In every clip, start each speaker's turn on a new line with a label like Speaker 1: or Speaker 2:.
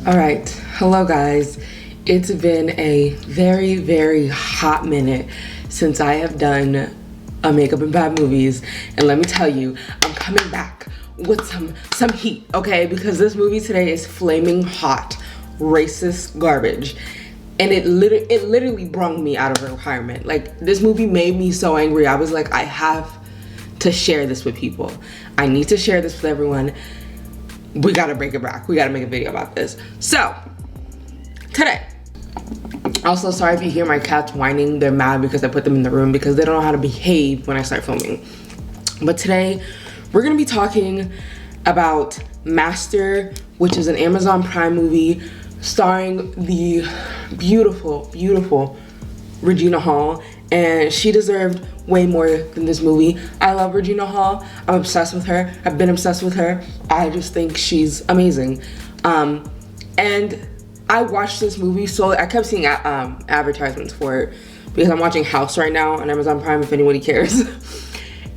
Speaker 1: All right, hello guys. It's been a very hot minute since I have done a makeup and bad movies, and let me tell you, I'm coming back with some heat, okay? Because this movie today is flaming hot, racist garbage, and it literally brung me out of retirement. Like, this movie made me so angry. I was like, I have to share this with people. I need to share this with everyone. We gotta bring it back. We gotta make a video about this. So, today. Also, sorry if you hear my cats whining. They're mad because I put them in the room because they don't know how to behave when I start filming. But today, we're gonna be talking about Master, which is an Amazon Prime movie starring the beautiful Regina Hall. And she deserved way more than this movie. I love Regina Hall. I'm obsessed with her. I've been obsessed with her. I just think she's amazing. And I watched this movie, so I kept seeing advertisements for it because I'm watching House right now on Amazon Prime, if anybody cares.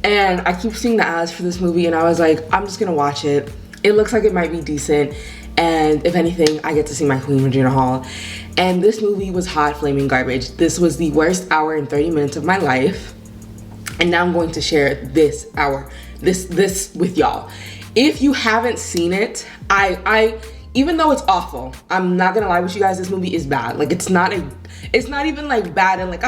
Speaker 1: And I keep seeing the ads for this movie, and I was like, I'm just gonna watch it. It looks like it might be decent, and if anything, I get to see my queen, Regina Hall. And this movie was hot flaming garbage. This was the worst hour and 30 minutes of my life. And now I'm going to share this with y'all. If you haven't seen it, I even though it's awful, I'm not gonna lie with you guys, this movie is bad. Like, it's not even like bad and like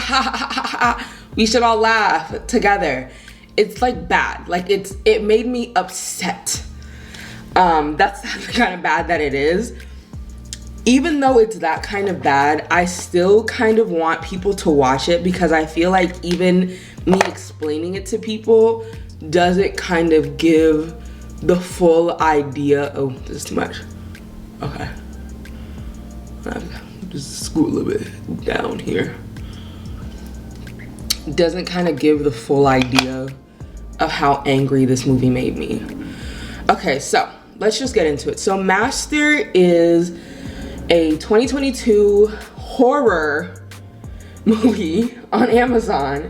Speaker 1: we should all laugh together. It's like bad. Like, it made me upset. That's the kind of bad that it is. Even though it's that kind of bad, I still kind of want people to watch it because I feel like even me explaining it to people doesn't kind of give the full idea. Oh, this is too much. Okay. Just scoot a little bit down here. Doesn't kind of give the full idea of how angry this movie made me. Okay, so let's just get into it. So Master is a 2022 horror movie on Amazon.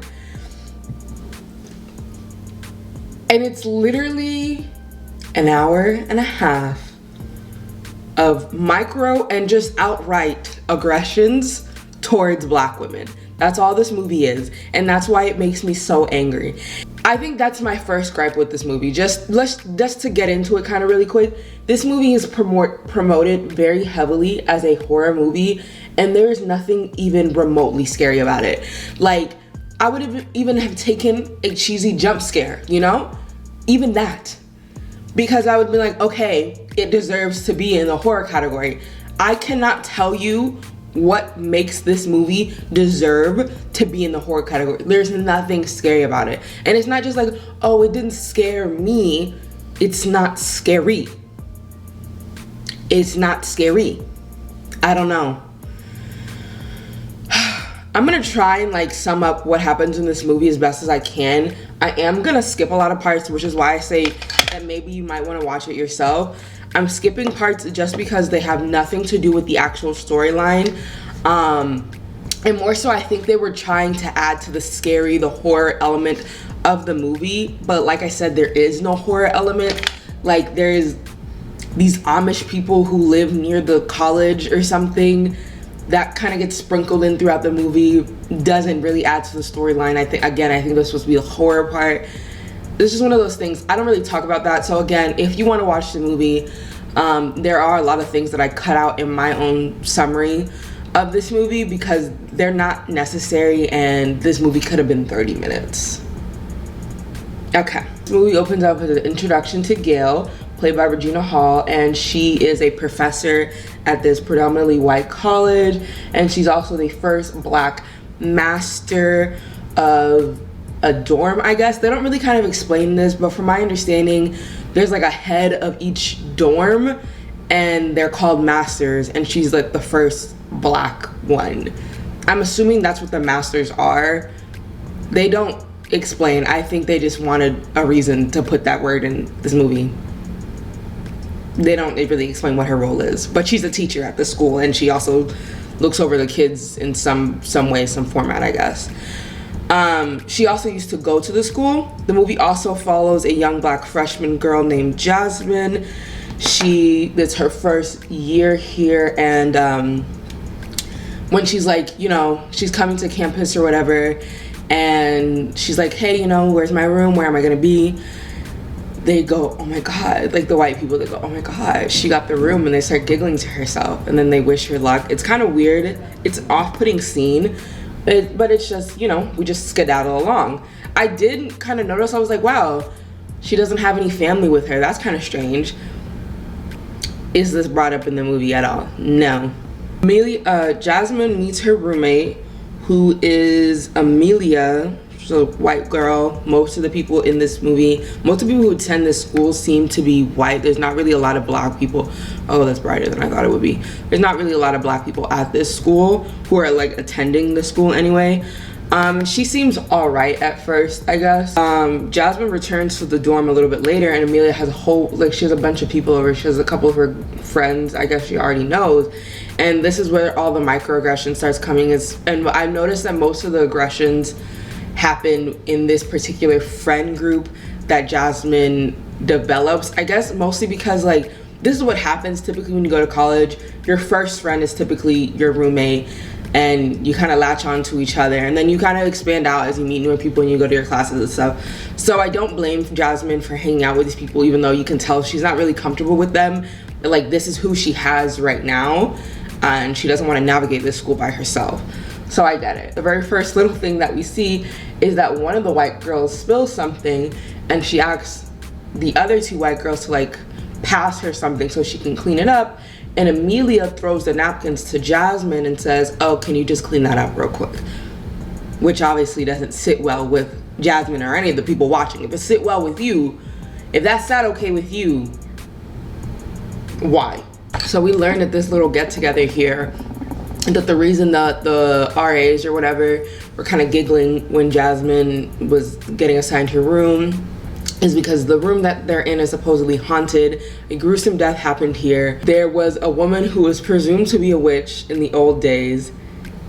Speaker 1: And it's literally an hour and a half of micro and just outright aggressions towards Black women. That's all this movie is. And that's why it makes me so angry. I think that's my first gripe with this movie. Just to get into it kind of really quick. This movie is promoted very heavily as a horror movie, and there is nothing even remotely scary about it. Like, I would have even have taken a cheesy jump scare, you know? Even that. Because I would be like, okay, it deserves to be in the horror category. I cannot tell you what makes this movie deserve to be in the horror category. There's nothing scary about it. And it's not just like, oh, it didn't scare me. It's not scary. It's not scary. I don't know. I'm gonna try and like sum up what happens in this movie as best as I can. I am gonna skip a lot of parts, which is why I say that maybe you might want to watch it yourself. I'm skipping parts just because they have nothing to do with the actual storyline. And more so, I think they were trying to add to the horror element of the movie. But like I said, there is no horror element. Like, there is these Amish people who live near the college or something that kind of gets sprinkled in throughout the movie. Doesn't really add to the storyline. I think this supposed to be the horror part. This is one of those things, I don't really talk about that. So again, if you want to watch the movie, there are a lot of things that I cut out in my own summary of this movie because they're not necessary, and this movie could have been 30 minutes. Okay, this movie opens up with an introduction to Gail, played by Regina Hall, and she is a professor at this predominantly white college, and she's also the first Black master of a dorm, I guess. They don't really kind of explain this, but from my understanding, there's like a head of each dorm, and they're called masters, and she's like the first Black one. I'm assuming that's what the masters are. They don't explain. I think they just wanted a reason to put that word in this movie. They don't really explain what her role is, but she's a teacher at the school, and she also looks over the kids in some way, some format, I guess. She also used to go to the school. The movie also follows a young Black freshman girl named Jasmine. It's her first year here, and when she's like, you know, she's coming to campus or whatever, and she's like, hey, you know, where's my room? Where am I gonna be? They go, oh my God, like the white people, they go, oh my God, she got the room, and they start giggling to herself, and then they wish her luck. It's kind of weird. It's off-putting scene, but it's just, you know, we just skedaddle along. I did kind of notice, I was like, wow, she doesn't have any family with her. That's kind of strange. Is this brought up in the movie at all? No. Jasmine meets her roommate, who is Amelia. She's a white girl. Most of the people in this movie, most of the people who attend this school seem to be white. There's not really a lot of black people. Oh, that's brighter than I thought it would be. There's not really a lot of black people at this school who are like attending the school anyway. She seems all right at first, I guess. Jasmine returns to the dorm a little bit later, and Amelia has she has a bunch of people over. She has a couple of her friends, I guess she already knows. And this is where all the microaggression starts coming. And I've noticed that most of the aggressions happen in this particular friend group that Jasmine develops. I guess mostly because, like, this is what happens typically when you go to college. Your first friend is typically your roommate, and you kind of latch on to each other, and then you kind of expand out as you meet newer people and you go to your classes and stuff. So I don't blame Jasmine for hanging out with these people, even though you can tell she's not really comfortable with them. Like, this is who she has right now, and she doesn't want to navigate this school by herself. So I get it. The very first little thing that we see is that one of the white girls spills something, and she asks the other two white girls to like pass her something so she can clean it up. And Amelia throws the napkins to Jasmine and says, oh, can you just clean that up real quick? Which obviously doesn't sit well with Jasmine or any of the people watching. If it sit well with you, if that's not okay with you, why? So we learned at this little get together here that the reason that the RAs or whatever were kind of giggling when Jasmine was getting assigned her room is because the room that they're in is supposedly haunted. A gruesome death happened here. There was a woman who was presumed to be a witch in the old days,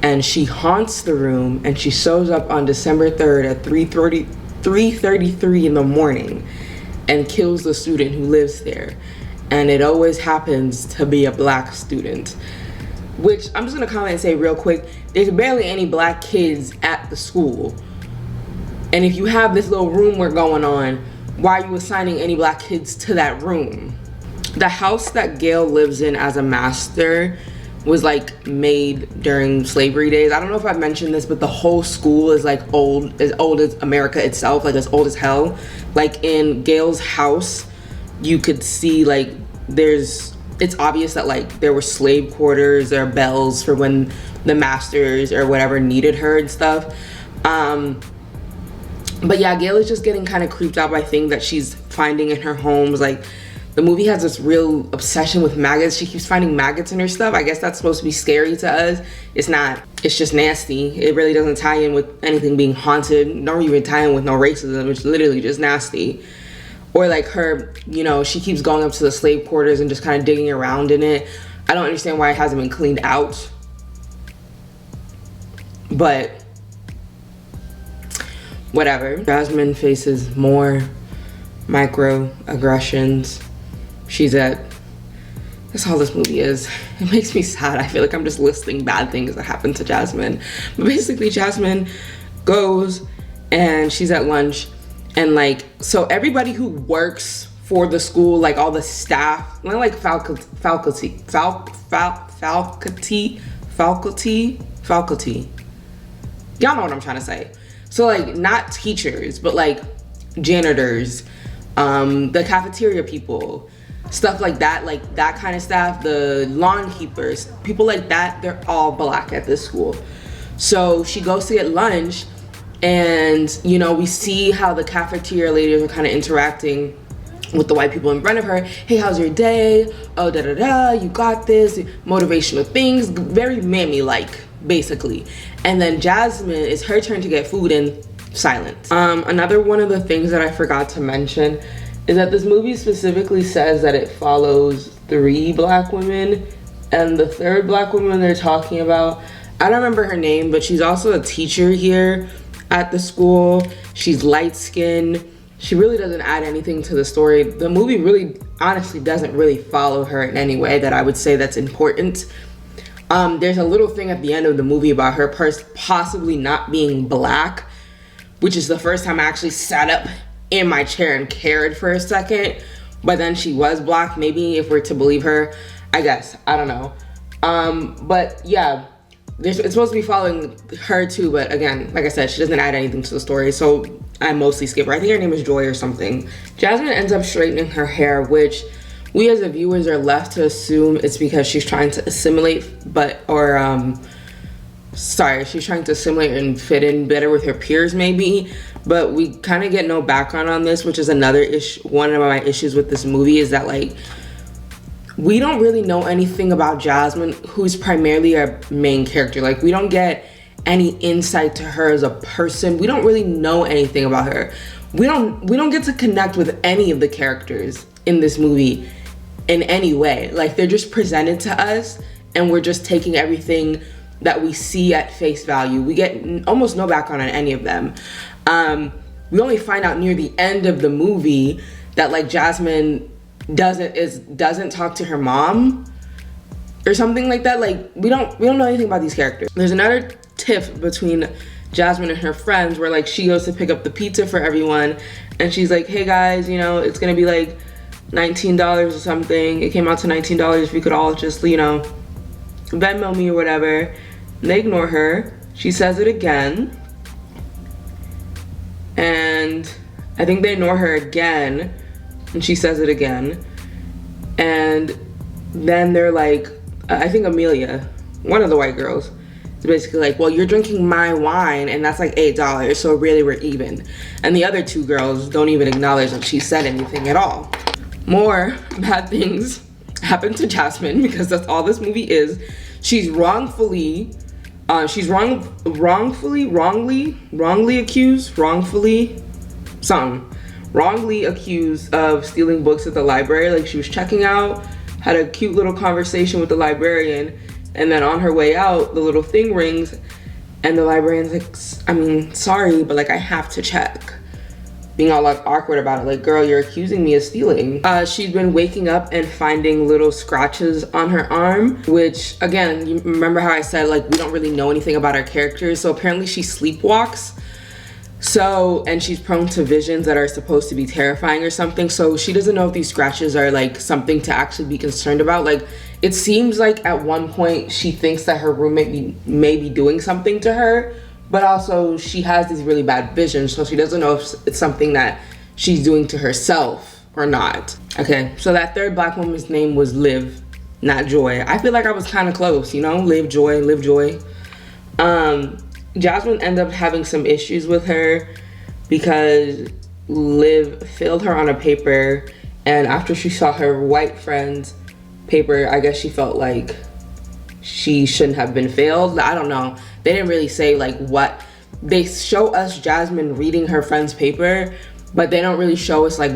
Speaker 1: and she haunts the room, and she shows up on December 3rd at 3:33 in the morning and kills the student who lives there. And it always happens to be a black student. Which, I'm just gonna comment and say real quick, there's barely any black kids at the school. And if you have this little room we're going on, why are you assigning any black kids to that room? The house that Gail lives in as a master was like made during slavery days. I don't know if I've mentioned this, but the whole school is like as old as America itself, like as old as hell. Like in Gail's house, you could see like it's obvious that like there were slave quarters or bells for when the masters or whatever needed her and stuff. But yeah, Gail is just getting kind of creeped out by things that she's finding in her homes. Like, the movie has this real obsession with maggots. She keeps finding maggots in her stuff. I guess that's supposed to be scary to us. It's not. It's just nasty. It really doesn't tie in with anything being haunted. Nor even tie in with no racism. It's literally just nasty. Or like her, you know, she keeps going up to the slave quarters and just kind of digging around in it. I don't understand why it hasn't been cleaned out. But whatever. Jasmine faces more microaggressions. That's all this movie is. It makes me sad. I feel like I'm just listing bad things that happened to Jasmine. But basically, Jasmine goes and she's at lunch, and like, so everybody who works for the school, like all the staff, not like faculty. Y'all know what I'm trying to say. So like, not teachers, but like janitors, the cafeteria people, stuff like that kind of staff, the lawn keepers, people like that, they're all black at this school. So she goes to get lunch, and you know, we see how the cafeteria ladies are kind of interacting with the white people in front of her. Hey, how's your day? Oh, da da da, you got this. Motivational things, very mammy-like, basically. And then Jasmine, it's her turn to get food, and silence. Another one of the things that I forgot to mention is that this movie specifically says that it follows 3 black women, and the 3rd black woman they're talking about, I don't remember her name, but she's also a teacher here at the school. She's light-skinned. She really doesn't add anything to the story. The movie really, honestly doesn't really follow her in any way that I would say that's important. There's a little thing at the end of the movie about her possibly not being black, which is the first time I actually sat up in my chair and cared for a second. But then she was black, maybe, if we're to believe her, I guess. I don't know. But yeah, it's supposed to be following her too, but again, like I said, she doesn't add anything to the story, so I mostly skip her. I think her name is Joy or something. Jasmine ends up straightening her hair, which we as the viewers are left to assume it's because she's trying to assimilate, she's trying to assimilate and fit in better with her peers maybe, but we kind of get no background on this, which is another issue. One of my issues with this movie is that, like, we don't really know anything about Jasmine, who's primarily our main character. Like, we don't get any insight to her as a person. We don't really know anything about her. We don't get to connect with any of the characters in this movie in any way. Like, they're just presented to us and we're just taking everything that we see at face value. We get almost no background on any of them. We only find out near the end of the movie that, like, Jasmine doesn't talk to her mom or something like that. Like, we don't know anything about these characters. There's another tiff between Jasmine and her friends where, like, she goes to pick up the pizza for everyone and she's like, hey guys, you know, it's gonna be like $19 or something. It came out to $19 if we could all just, you know, Venmo me or whatever. And they ignore her. She says it again. And I think they ignore her again. And she says it again. And then they're like, I think Amelia, one of the white girls, is basically like, well, you're drinking my wine and that's like $8, so really we're even. And the other two girls don't even acknowledge that she said anything at all. More bad things happen to Jasmine because that's all this movie is. She's wrongly accused of stealing books at the library. Like, she was checking out, had a cute little conversation with the librarian, and then on her way out, the little thing rings, and the librarian's like, I mean, sorry, but like, I have to check. Being all like awkward about it, like, girl, you're accusing me of stealing. She's been waking up and finding little scratches on her arm, which, again, you remember how I said, like, we don't really know anything about our characters. So apparently she sleepwalks. So, and she's prone to visions that are supposed to be terrifying or something. So she doesn't know if these scratches are like something to actually be concerned about. Like, it seems like at one point she thinks that her roommate may be doing something to her, but also she has these really bad visions. So she doesn't know if it's something that she's doing to herself or not. Okay, so that third black woman's name was Liv, not Joy. I feel like I was kind of close, you know? Liv Joy. Jasmine ended up having some issues with her because Liv failed her on a paper, and after she saw her white friend's paper, I guess she felt like she shouldn't have been failed. I don't know. They didn't really say like what. They show us Jasmine reading her friend's paper, but they don't really show us like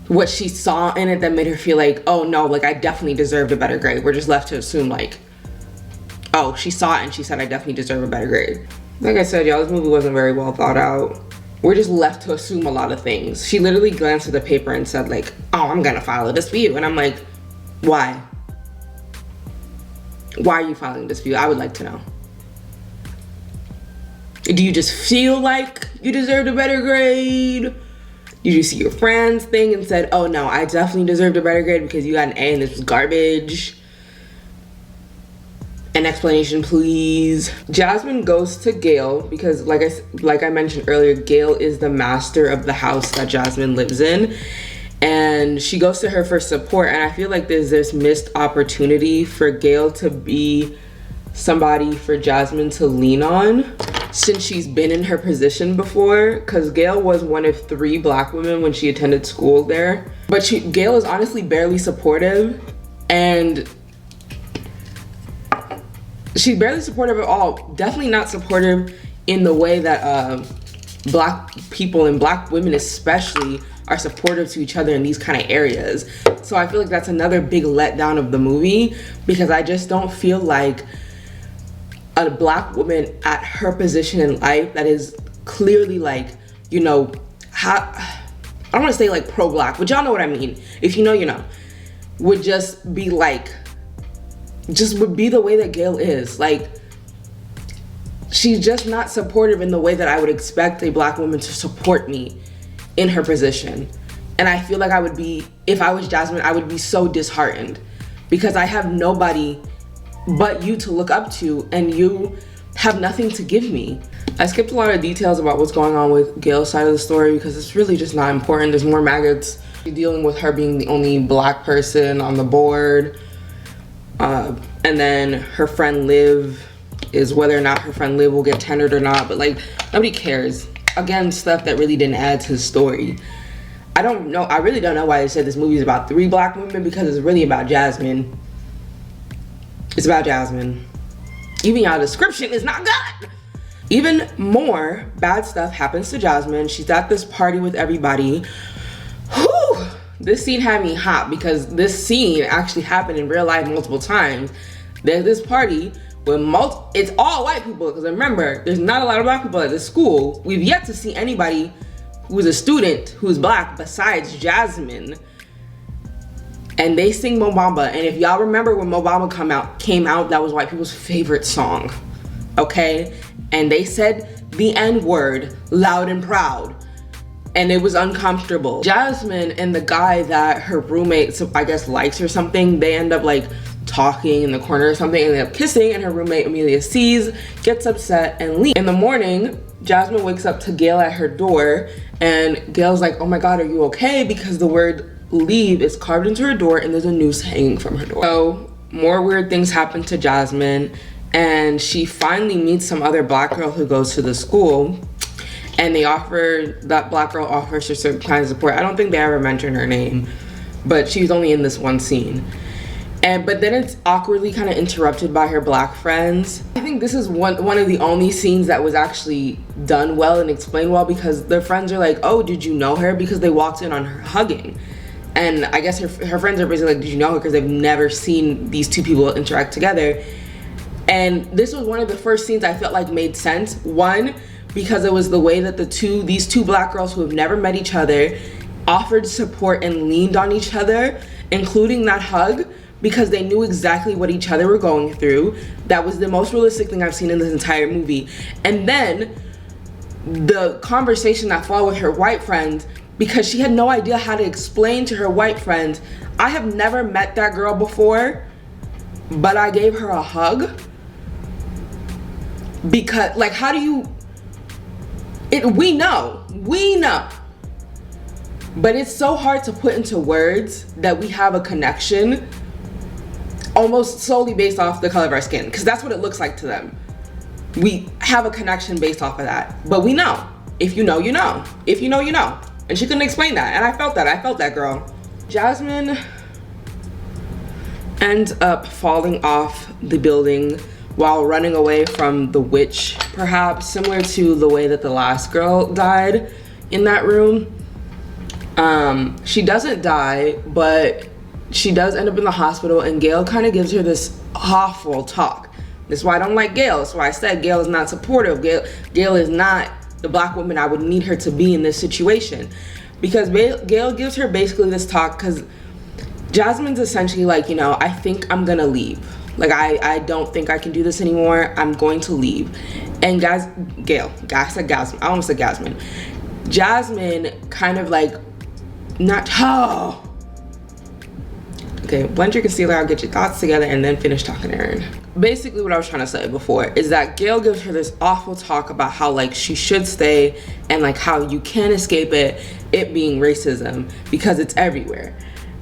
Speaker 1: what she saw in it that made her feel like, oh no, like I definitely deserved a better grade. We're just left to assume like, oh, she saw it and she said I definitely deserve a better grade. Like I said, y'all, this movie wasn't very well thought out. We're just left to assume a lot of things. She literally glanced at the paper and said like, oh, I'm gonna file a dispute. And I'm like, why? Why are you filing a dispute? I would like to know. Do you just feel like you deserved a better grade? Did you see your friend's thing and said, oh no, I definitely deserved a better grade because you got an A and this was garbage? An explanation, please. Jasmine goes to Gail because like I mentioned earlier, Gail is the master of the house that Jasmine lives in. And she goes to her for support, and I feel like there's this missed opportunity for Gail to be somebody for Jasmine to lean on since she's been in her position before, because Gail was one of 3 black women when she attended school there. But Gail is honestly barely supportive, and she's barely supportive at all. Definitely not supportive in the way that black people and black women especially are supportive to each other in these kind of areas. So I feel like that's another big letdown of the movie, because I just don't feel like a black woman at her position in life that is clearly like, you know, I don't want to say like pro-black, but y'all know what I mean. If you know, you know. Would just be like, just would be the way that Gail is. Like, she's just not supportive in the way that I would expect a black woman to support me in her position. And I feel like I would be, if I was Jasmine, I would be so disheartened because I have nobody but you to look up to, and you have nothing to give me. I skipped a lot of details about what's going on with Gail's side of the story because it's really just not important. There's more maggots dealing with her being the only black person on the board. And then her friend Liv is whether or not her friend Liv will get tendered or not, but like, nobody cares. Again, stuff that really didn't add to the story. I don't know, I really don't know why they said this movie is about 3 black women, because it's really about Jasmine. It's about Jasmine. Even y'all description is not good. Even more bad stuff happens to Jasmine. She's at this party with everybody. Whew! This scene had me hot because this scene actually happened in real life multiple times. There's this party with it's all white people, because remember, there's not a lot of black people at this school. We've yet to see anybody who's a student who's black besides Jasmine. And they sing Mo Bamba, and if y'all remember when Mo Bamba came out, that was white people's favorite song, okay? And they said the N-word loud and proud, and it was uncomfortable. Jasmine and the guy that her roommate, I guess, likes or something, they end up like talking in the corner or something, and they end up kissing, and her roommate Amelia sees, gets upset, and leaves. In the morning, Jasmine wakes up to Gail at her door, and Gail's like, oh my God, are you okay? Because the word leave is carved into her door, and there's a noose hanging from her door. So more weird things happen to Jasmine, and she finally meets some other black girl who goes to the school, and that black girl offers her certain kinds of support. I don't think they ever mention her name, but she's only in this one scene. But then it's awkwardly kind of interrupted by her black friends. I think this is one of the only scenes that was actually done well and explained well, because their friends are like, oh, did you know her? Because they walked in on her hugging. And I guess her friends are basically like, did you know her? Because they've never seen these two people interact together. And this was one of the first scenes I felt like made sense. One, because it was the way that these two black girls who have never met each other offered support and leaned on each other, including that hug, because they knew exactly what each other were going through. That was the most realistic thing I've seen in this entire movie. And then the conversation that followed with her white friends, because she had no idea how to explain to her white friends, I have never met that girl before, but I gave her a hug. Because, like, how do you, we know. But it's so hard to put into words that we have a connection almost solely based off the color of our skin, because that's what it looks like to them. We have a connection based off of that, but we know. If you know, you know. If you know, you know. And she couldn't explain that, and I felt that girl. Jasmine ends up falling off the building while running away from the witch, perhaps, similar to the way that the last girl died in that room. She doesn't die, but she does end up in the hospital, and Gail kind of gives her this awful talk. That's why I don't like Gail. That's why I said Gail is not supportive. Gail is not the black woman I would need her to be in this situation, because Gail gives her basically this talk, because Jasmine's essentially like, you know, I think I'm gonna leave. Like, I don't think I can do this anymore. I'm going to leave. And Jasmine kind of like, okay, blend your concealer out, get your thoughts together, and then finish talking to Erin. Basically what I was trying to say before is that Gail gives her this awful talk about how, like, she should stay, and like how you can't escape it being racism because it's everywhere.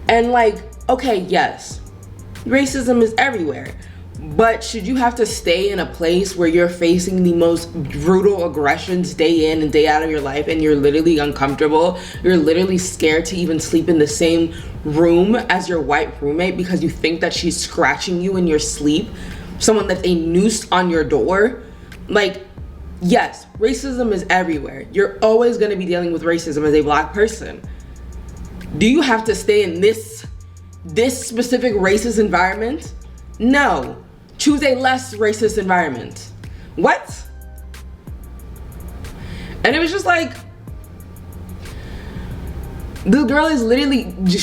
Speaker 1: And like, okay, yes, racism is everywhere, but should you have to stay in a place where you're facing the most brutal aggressions day in and day out of your life, and you're literally uncomfortable, you're literally scared to even sleep in the same room as your white roommate because you think that she's scratching you in your sleep, someone that's a noose on your door? Like, yes, racism is everywhere. You're always going to be dealing with racism as a black person. Do you have to stay in this specific racist environment? No. Choose a less racist environment. What? And it was just like, The girl is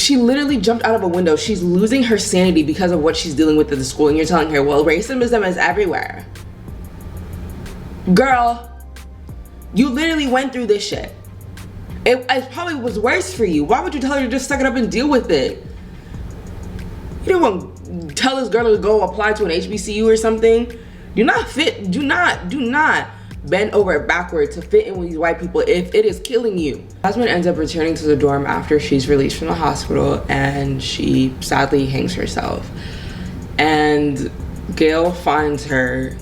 Speaker 1: she literally jumped out of a window. She's losing her sanity because of what she's dealing with at the school, and you're telling her, well, racism is everywhere. Girl, you literally went through this shit. It probably was worse for you. Why would you tell her to just suck it up and deal with it? You don't want to tell this girl to go apply to an HBCU or something. Do not bend over backward to fit in with these white people if it is killing you. Jasmine ends up returning to the dorm after she's released from the hospital, and she sadly hangs herself. And Gail finds her,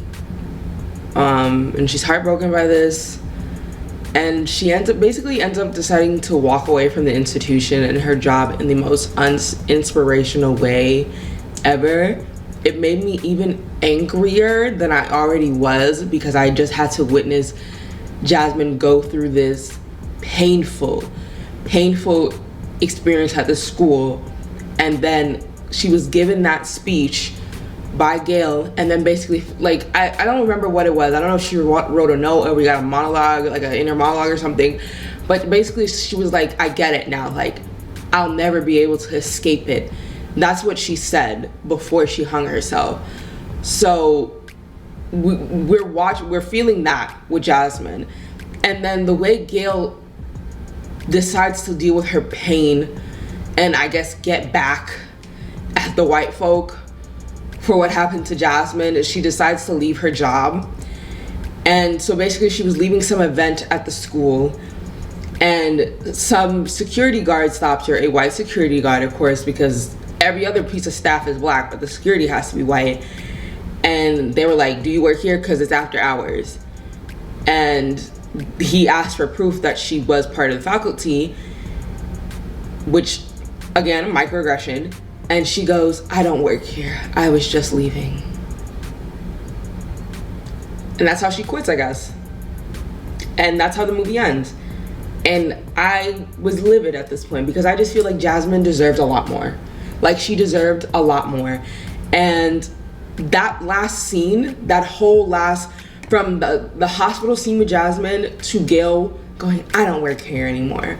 Speaker 1: and she's heartbroken by this. And she basically ends up deciding to walk away from the institution and her job in the most uninspirational way ever. It made me even angrier than I already was, because I just had to witness Jasmine go through this painful experience at the school. And then she was given that speech by Gail, and then basically, like, I don't remember what it was. I don't know if she wrote a note or we got a monologue, like an inner monologue or something, but basically she was like, I get it now, like, I'll never be able to escape it. That's what she said before she hung herself. So we're feeling that with Jasmine. And then the way Gail decides to deal with her pain and I guess get back at the white folk for what happened to Jasmine is she decides to leave her job. And so basically she was leaving some event at the school, and some security guard stopped her, a white security guard, of course, because every other piece of staff is black, but the security has to be white. And they were like, do you work here? Because it's after hours. And he asked for proof that she was part of the faculty, which, again, microaggression. And she goes, I don't work here. I was just leaving. And that's how she quits, I guess. And that's how the movie ends. And I was livid at this point because I just feel like Jasmine deserved a lot more. Like, she deserved a lot more. And that last scene, that whole last, from the hospital scene with Jasmine to Gail going, I don't work here anymore,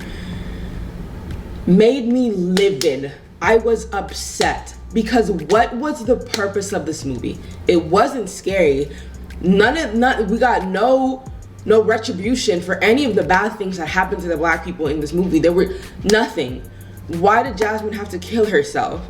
Speaker 1: made me livid. I was upset because what was the purpose of this movie? It wasn't scary. We got no retribution for any of the bad things that happened to the black people in this movie. There were nothing. Why did Jasmine have to kill herself?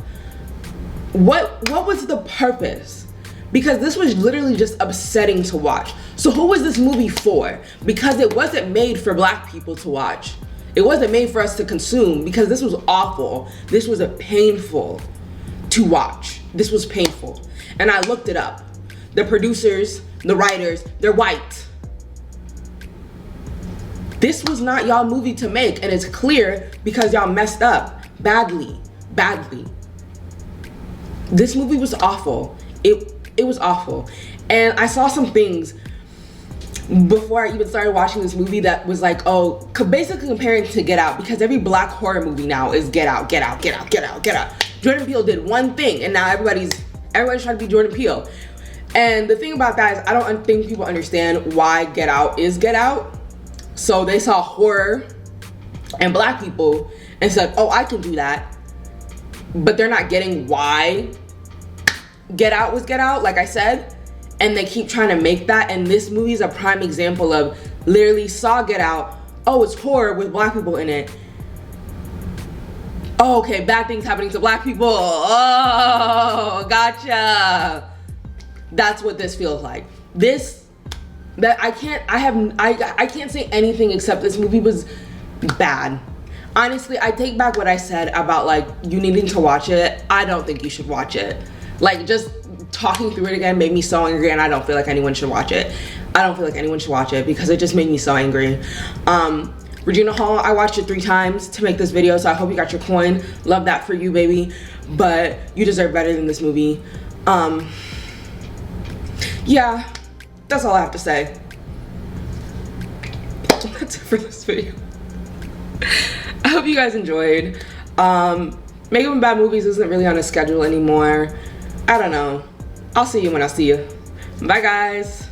Speaker 1: What was the purpose? Because this was literally just upsetting to watch. So who was this movie for? Because it wasn't made for black people to watch. It wasn't made for us to consume, because this was awful. This was painful to watch. This was painful. And I looked it up. The producers, the writers, they're white. This was not y'all movie to make, and it's clear because y'all messed up badly. This movie was awful. It was awful. And I saw some things before I even started watching this movie that was like, oh, basically comparing to Get Out, because every black horror movie now is Get Out. Jordan Peele did one thing, and now everybody's trying to be Jordan Peele. And the thing about that is I don't think people understand why Get Out is Get Out. So they saw horror and black people and said, oh, I can do that. But they're not getting why Get Out was Get Out, like I said. And they keep trying to make that. And this movie is a prime example of literally saw Get Out. Oh, it's horror with black people in it. Oh, okay, bad things happening to black people. Oh, gotcha. That's what this feels like. I can't say anything except this movie was bad. Honestly, I take back what I said about like you needing to watch it. I don't think you should watch it. Like, just talking through it again made me so angry, and I don't feel like anyone should watch it. Because it just made me so angry. Regina Hall, I watched it 3 times to make this video, so I hope you got your coin. Love that for you, baby. But you deserve better than this movie. Yeah, that's all I have to say. That's it for this video. I hope you guys enjoyed. Making bad movies isn't really on a schedule anymore. I don't know. I'll see you when I see you. Bye, guys.